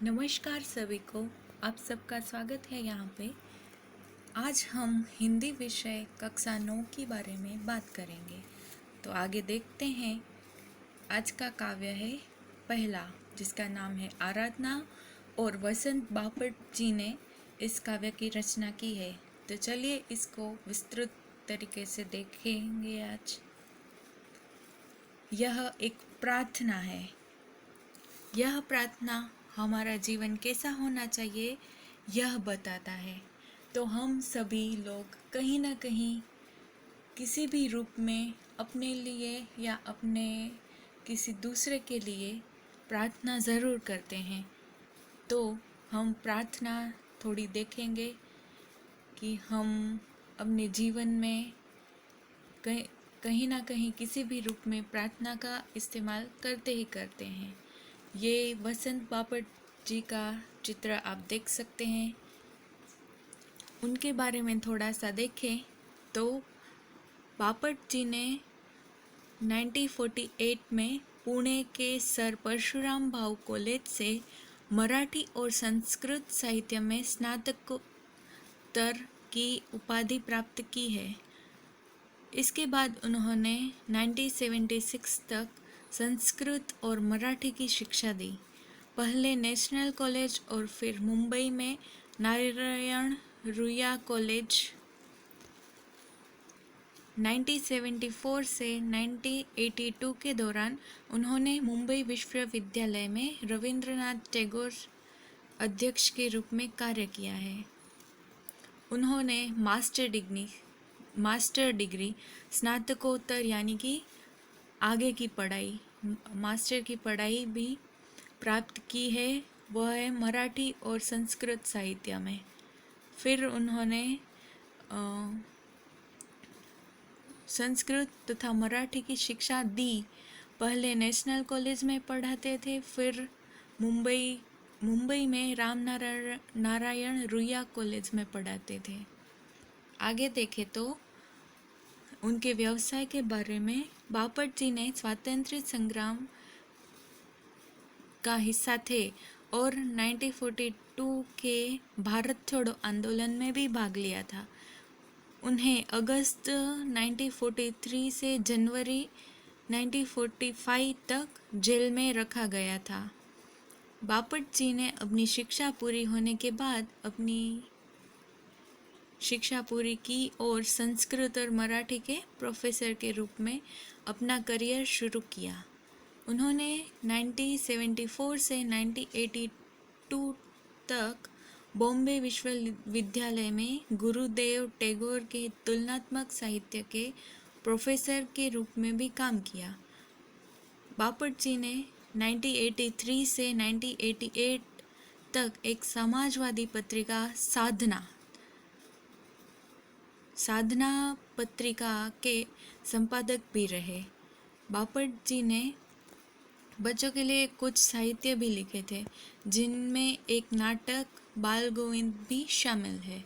नमस्कार सभी को। आप सबका स्वागत है यहाँ पे। आज हम हिंदी विषय कक्षा 9 के बारे में बात करेंगे। तो आगे देखते हैं। आज का काव्य है पहला, जिसका नाम है आराधना, और वसंत बापट जी ने इस काव्य की रचना की है। तो चलिए इसको विस्तृत तरीके से देखेंगे आज। यह एक प्रार्थना है। यह प्रार्थना हमारा जीवन कैसा होना चाहिए यह बताता है। तो हम सभी लोग कहीं ना कहीं किसी भी रूप में अपने लिए या अपने किसी दूसरे के लिए प्रार्थना ज़रूर करते हैं। तो हम प्रार्थना थोड़ी देखेंगे कि हम अपने जीवन में कहीं ना कहीं किसी भी रूप में प्रार्थना का इस्तेमाल करते ही करते हैं। ये वसंत बापट जी का चित्र आप देख सकते हैं। उनके बारे में थोड़ा सा देखें तो बापट जी ने 1948 में पुणे के सर परशुराम भाऊ कॉलेज से मराठी और संस्कृत साहित्य में स्नातकोत्तर की उपाधि प्राप्त की है। इसके बाद उन्होंने 1976 तक संस्कृत और मराठी की शिक्षा दी। पहले नेशनल कॉलेज और फिर मुंबई में नारायण रुईया कॉलेज। 1974 से 1982 के दौरान उन्होंने मुंबई विश्वविद्यालय में रविंद्रनाथ टैगोर अध्यक्ष के रूप में कार्य किया है। उन्होंने मास्टर डिग्री स्नातकोत्तर यानी कि आगे की पढ़ाई, मास्टर की पढ़ाई भी प्राप्त की है। वह है मराठी और संस्कृत साहित्य में। फिर उन्होंने संस्कृत तथा मराठी की शिक्षा दी। पहले नेशनल कॉलेज में पढ़ाते थे, फिर मुंबई में राम नारायण रुईया कॉलेज में पढ़ाते थे। आगे देखें तो उनके व्यवसाय के बारे में बापट जी ने स्वातंत्र्य संग्राम का हिस्सा थे और 1942 के भारत छोड़ो आंदोलन में भी भाग लिया था। उन्हें अगस्त 1943 से जनवरी 1945 तक जेल में रखा गया था। बापट जी ने अपनी शिक्षा पूरी होने के बाद अपनी शिक्षा पूरी की और संस्कृत और मराठी के प्रोफेसर के रूप में अपना करियर शुरू किया। उन्होंने 1974 से 1982 तक बॉम्बे विश्वविद्यालय में गुरुदेव टैगोर के तुलनात्मक साहित्य के प्रोफेसर के रूप में भी काम किया। बापट जी ने 1983 से 1988 तक एक समाजवादी पत्रिका साधना पत्रिका के संपादक भी रहे। बापट जी ने बच्चों के लिए कुछ साहित्य भी लिखे थे, जिनमें एक नाटक बाल गोविंद भी शामिल है।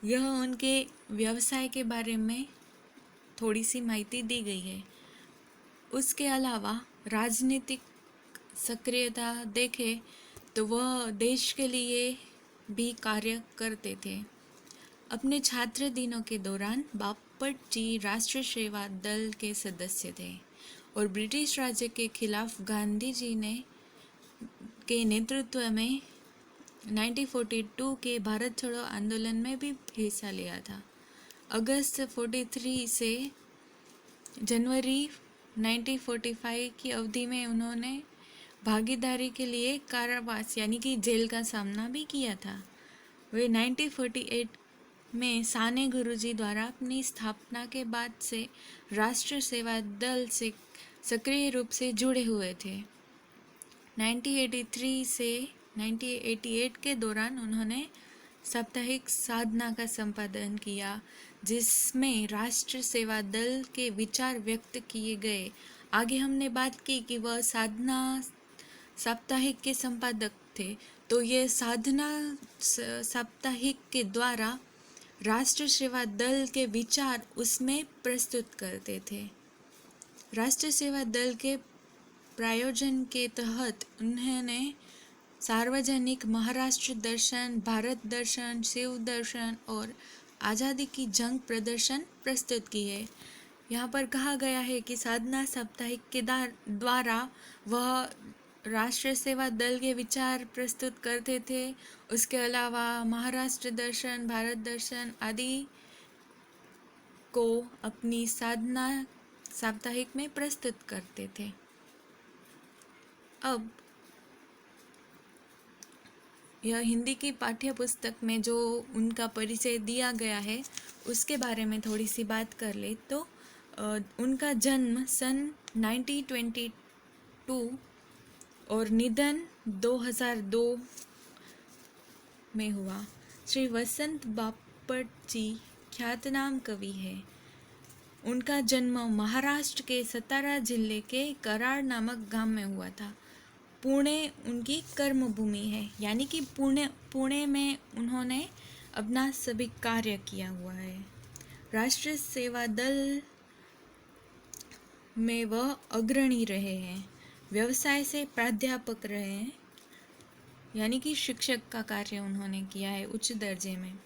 यह उनके व्यवसाय के बारे में थोड़ी सी माहिती दी गई है। उसके अलावा राजनीतिक सक्रियता देखें तो वह देश के लिए भी कार्य करते थे। अपने छात्र दिनों के दौरान बापट जी राष्ट्रीय सेवा दल के सदस्य थे और ब्रिटिश राज्य के खिलाफ गांधी जी के नेतृत्व में 1942 के भारत छोड़ो आंदोलन में भी हिस्सा लिया था। अगस्त 43 से जनवरी 1945 की अवधि में उन्होंने भागीदारी के लिए कारावास यानी कि जेल का सामना भी किया था। वे 1948 में साने गुरुजी द्वारा अपनी स्थापना के बाद से राष्ट्रीय सेवा दल से सक्रिय रूप से जुड़े हुए थे। 1983 से 1988 के दौरान उन्होंने साप्ताहिक साधना का संपादन किया, जिसमें राष्ट्रीय सेवा दल के विचार व्यक्त किए गए। आगे हमने बात की कि वह साधना साप्ताहिक के संपादक थे, तो ये साधना साप्ताहिक के द्वारा राष्ट्रीय सेवा दल के विचार उसमें प्रस्तुत करते थे। राष्ट्रीय सेवा दल के प्रायोजन के तहत उन्होंने सार्वजनिक महाराष्ट्र दर्शन, भारत दर्शन, शिव दर्शन और आज़ादी की जंग प्रदर्शन प्रस्तुत किए। यहाँ पर कहा गया है कि साधना साप्ताहिक के द्वारा वह राष्ट्र सेवा दल के विचार प्रस्तुत करते थे। उसके अलावा महाराष्ट्र दर्शन, भारत दर्शन आदि को अपनी साधना साप्ताहिक में प्रस्तुत करते थे। अब यह हिंदी की पाठ्य पुस्तक में जो उनका परिचय दिया गया है उसके बारे में थोड़ी सी बात कर ले तो उनका जन्म सन 1922 और निधन 2002 में हुआ। श्री वसंत बापट जी ख्यातनाम कवि है। उनका जन्म महाराष्ट्र के सतारा जिले के कराड नामक गांव में हुआ था। पुणे उनकी कर्मभूमि है, यानी कि पुणे में उन्होंने अपना सभी कार्य किया हुआ है। राष्ट्रीय सेवा दल में वह अग्रणी रहे हैं। व्यवसाय से प्राध्यापक रहे हैं, यानी कि शिक्षक का कार्य उन्होंने किया है उच्च दर्जे में।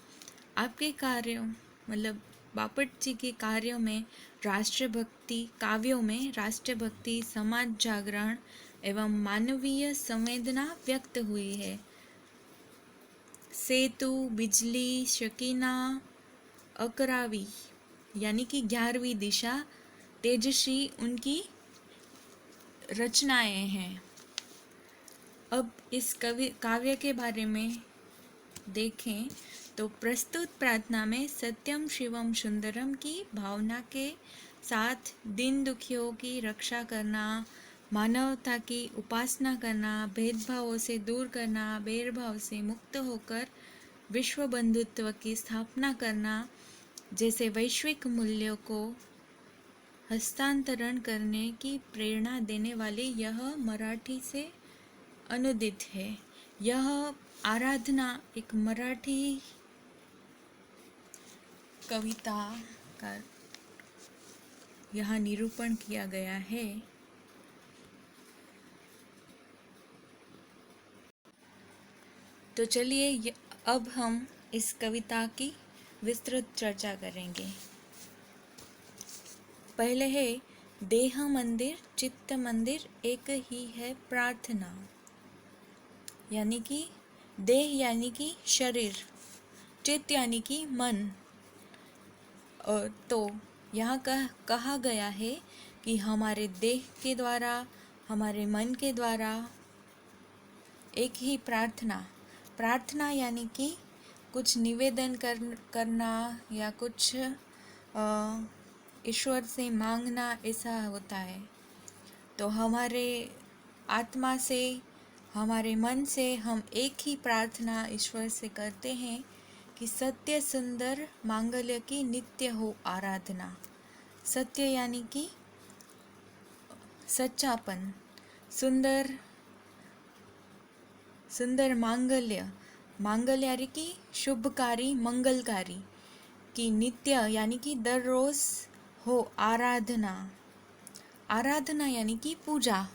आपके कार्यों मतलब बापट जी के कार्यों में राष्ट्रभक्ति, काव्यों में राष्ट्रभक्ति, समाज जागरण एवं मानवीय संवेदना व्यक्त हुई है। सेतु, बिजली, शकीना, अकरावी यानी कि 11वीं दिशा, तेजस्वी उनकी रचनाएं हैं। अब इस काव्य के बारे में देखें तो प्रस्तुत प्रार्थना में सत्यम शिवम सुंदरम की भावना के साथ दीन दुखियों की रक्षा करना, मानवता की उपासना करना, भेदभावों से दूर करना, भेदभाव से मुक्त होकर विश्व बंधुत्व की स्थापना करना जैसे वैश्विक मूल्यों को हस्तांतरण करने की प्रेरणा देने वाली यह मराठी से अनुदित है। यह आराधना एक मराठी कविता का यहाँ निरूपण किया गया है। तो चलिए अब हम इस कविता की विस्तृत चर्चा करेंगे। पहले है देह मंदिर चित्त मंदिर एक ही है प्रार्थना, यानी कि देह यानी कि शरीर, चित्त यानी कि मन। और तो यहाँ कहा गया है कि हमारे देह के द्वारा, हमारे मन के द्वारा एक ही प्रार्थना यानी कि कुछ निवेदन करना या कुछ ईश्वर से मांगना, ऐसा होता है। तो हमारे आत्मा से, हमारे मन से हम एक ही प्रार्थना ईश्वर से करते हैं कि सत्य सुंदर मांगल्य की नित्य हो आराधना। सत्य यानी कि सच्चापन, सुंदर मांगल्य यानी कि शुभकारी, मंगलकारी की नित्य यानी कि दररोज हो आराधना यानी कि पूजा।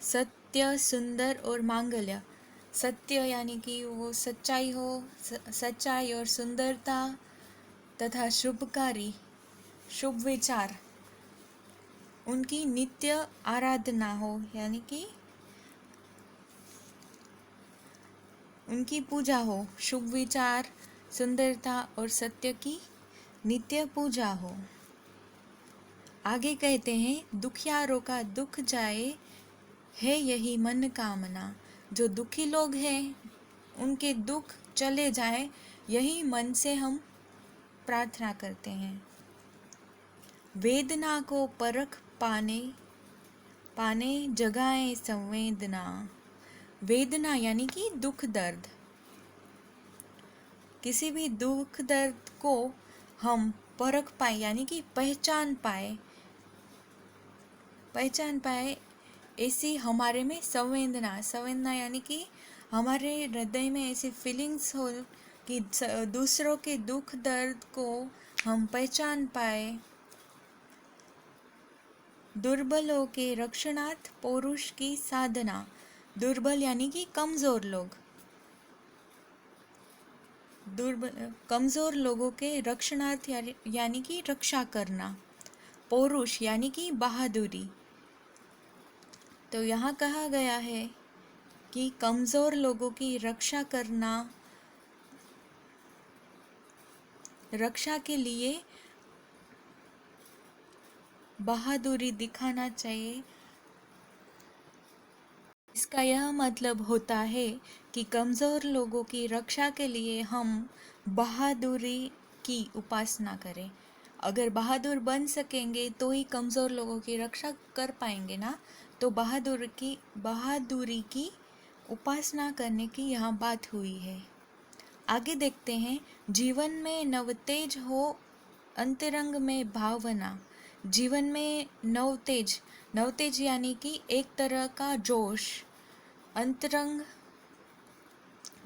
सत्य, सुंदर और मांगल्य। सत्य यानी कि वो सच्चाई हो, सच्चाई और सुंदरता तथा शुभकारी, शुभ विचार, उनकी नित्य आराधना हो, यानी कि उनकी पूजा हो। शुभ विचार, सुंदरता और सत्य की नित्य पूजा हो। आगे कहते हैं दुखियारों का दुख जाए है यही मन कामना। जो दुखी लोग हैं उनके दुख चले जाए, यही मन से हम प्रार्थना करते हैं। वेदना को परख पाने जगाए संवेदना। वेदना यानी कि दुख दर्द। किसी भी दुख दर्द को हम परख पाए यानी कि पहचान पाए ऐसी हमारे में संवेदना यानी कि हमारे हृदय में ऐसी फीलिंग्स हो कि दूसरों के दुख दर्द को हम पहचान पाए। दुर्बलों के रक्षणार्थ पौरुष की साधना। दुर्बल यानी कि कमज़ोर लोग, दुर्बल कमज़ोर लोगों के रक्षणार्थ यानी कि रक्षा करना। पौरुष यानी कि बहादुरी। तो यहाँ कहा गया है कि कमज़ोर लोगों की रक्षा करना, रक्षा के लिए बहादुरी दिखाना चाहिए। इसका यह मतलब होता है कि कमज़ोर लोगों की रक्षा के लिए हम बहादुरी की उपासना करें। अगर बहादुर बन सकेंगे तो ही कमज़ोर लोगों की रक्षा कर पाएंगे ना। तो बहादुरी की उपासना करने की यहाँ बात हुई है। आगे देखते हैं। जीवन में नवतेज हो, अंतरंग में भावना। जीवन में नवतेज यानी कि एक तरह का जोश, अंतरंग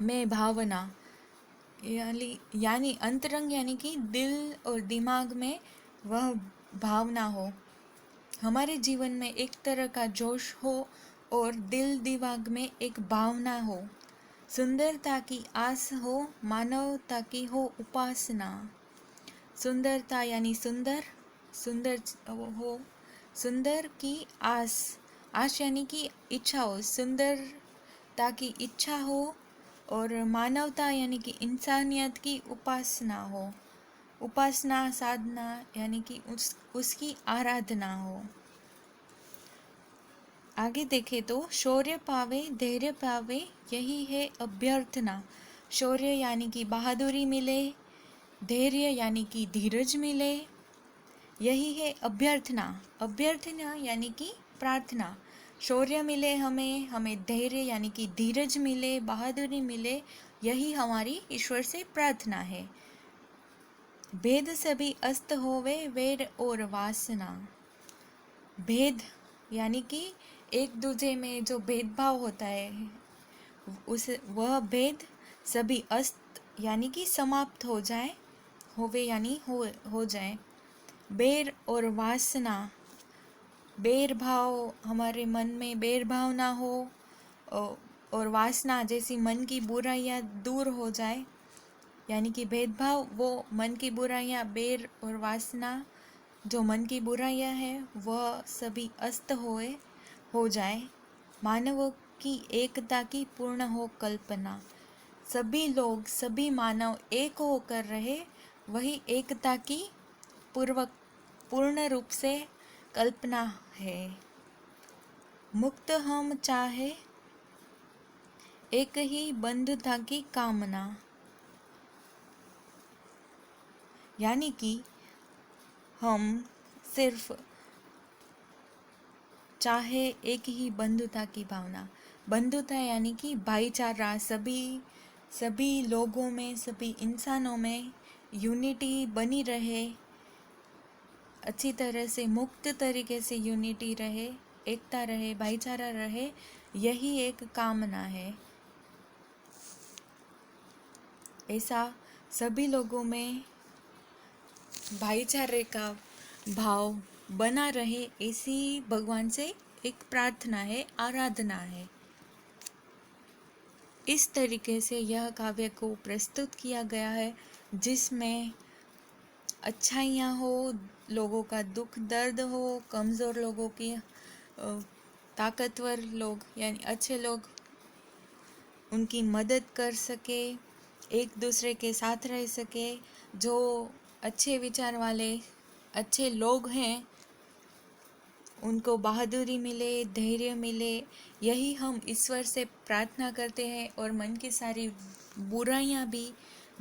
में भावना यानी अंतरंग यानी कि दिल और दिमाग में वह भावना हो। हमारे जीवन में एक तरह का जोश हो और दिल दिमाग में एक भावना हो। सुंदरता की आस हो, मानवता की हो उपासना। सुंदरता यानी सुंदर हो, सुंदर की आस यानी कि इच्छा हो, सुंदरता की इच्छा हो, और मानवता यानी कि इंसानियत की उपासना हो। उपासना साधना यानी कि उसकी आराधना हो। आगे देखें तो शौर्य पावे धैर्य पावे यही है अभ्यर्थना। शौर्य यानी कि बहादुरी मिले, धैर्य यानी कि धीरज मिले, यही है अभ्यर्थना। अभ्यर्थना यानी कि प्रार्थना। शौर्य मिले हमें धैर्य यानी कि धीरज मिले, बहादुरी मिले, यही हमारी ईश्वर से प्रार्थना है। भेद सभी अस्त होवे वैर और वासना। भेद यानी कि एक दूसरे में जो भेदभाव होता है, वह भेद सभी अस्त यानी कि समाप्त हो जाए, होवे यानी हो जाए। बैर और वासना, बैर भाव, हमारे मन में बैर भाव ना हो, और वासना जैसी मन की बुराइयाँ दूर हो जाए, यानी कि भेदभाव वो मन की बुराइयाँ, बैर और वासना जो मन की बुराइयाँ हैं वह सभी अस्त हो जाए। मानवों की एकता की पूर्ण हो कल्पना। सभी लोग, सभी मानव एक होकर रहे, वही एकता की पूर्ण रूप से कल्पना है। मुक्त हम चाहे एक ही बंधुता की कामना, यानी कि हम सिर्फ चाहे एक ही बंधुता की भावना। बंधुता यानी कि भाईचारा, सभी लोगों में, सभी इंसानों में यूनिटी बनी रहे, अच्छी तरह से मुक्त तरीके से यूनिटी रहे, एकता रहे, भाईचारा रहे, यही एक कामना है। ऐसा सभी लोगों में भाईचारे का भाव बना रहे, ऐसी भगवान से एक प्रार्थना है, आराधना है। इस तरीके से यह काव्य को प्रस्तुत किया गया है, जिसमें अच्छाइयाँ हो, लोगों का दुख दर्द हो, कमज़ोर लोगों की, ताकतवर लोग यानी अच्छे लोग उनकी मदद कर सके, एक दूसरे के साथ रह सके। जो अच्छे विचार वाले अच्छे लोग हैं उनको बहादुरी मिले, धैर्य मिले, यही हम ईश्वर से प्रार्थना करते हैं, और मन की सारी बुराइयां भी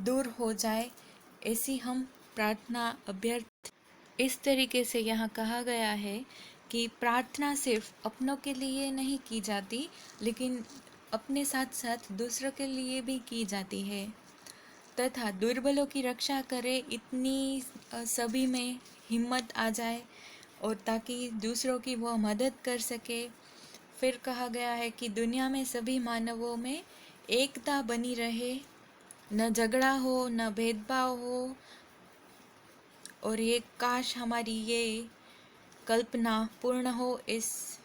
दूर हो जाए, ऐसी हम प्रार्थना अभ्यर्थ। इस तरीके से यहाँ कहा गया है कि प्रार्थना सिर्फ अपनों के लिए नहीं की जाती, लेकिन अपने साथ साथ दूसरों के लिए भी की जाती है, तथा दुर्बलों की रक्षा करे, इतनी सभी में हिम्मत आ जाए, और ताकि दूसरों की वह मदद कर सके। फिर कहा गया है कि दुनिया में सभी मानवों में एकता बनी रहे, न झगड़ा हो, न भेदभाव हो, और ये कल्पना पूर्ण हो, इस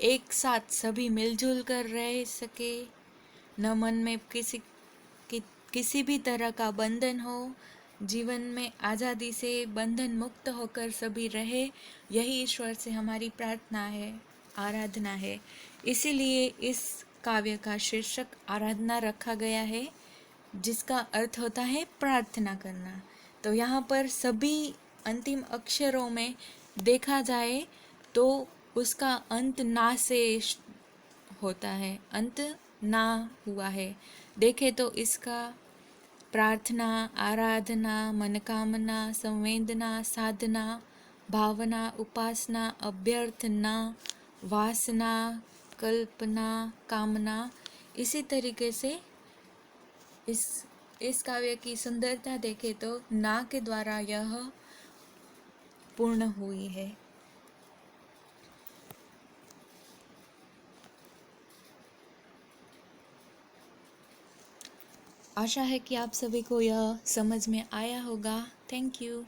एक साथ सभी मिलजुल कर रह सके, न मन में किसी भी तरह का बंधन हो, जीवन में आज़ादी से बंधन मुक्त होकर सभी रहे, यही ईश्वर से हमारी प्रार्थना है, आराधना है। इसीलिए इस काव्य का शीर्षक आराधना रखा गया है, जिसका अर्थ होता है प्रार्थना करना। तो यहाँ पर सभी अंतिम अक्षरों में देखा जाए तो उसका अंत ना से होता है, अंत ना हुआ है। देखे तो इसका प्रार्थना, आराधना, मनोकामना, संवेदना, साधना, भावना, उपासना, अभ्यर्थना, वासना, कल्पना, कामना, इसी तरीके से इस काव्य की सुंदरता देखे तो ना के द्वारा यह पूर्ण हुई है। आशा है कि आप सभी को यह समझ में आया होगा। Thank you.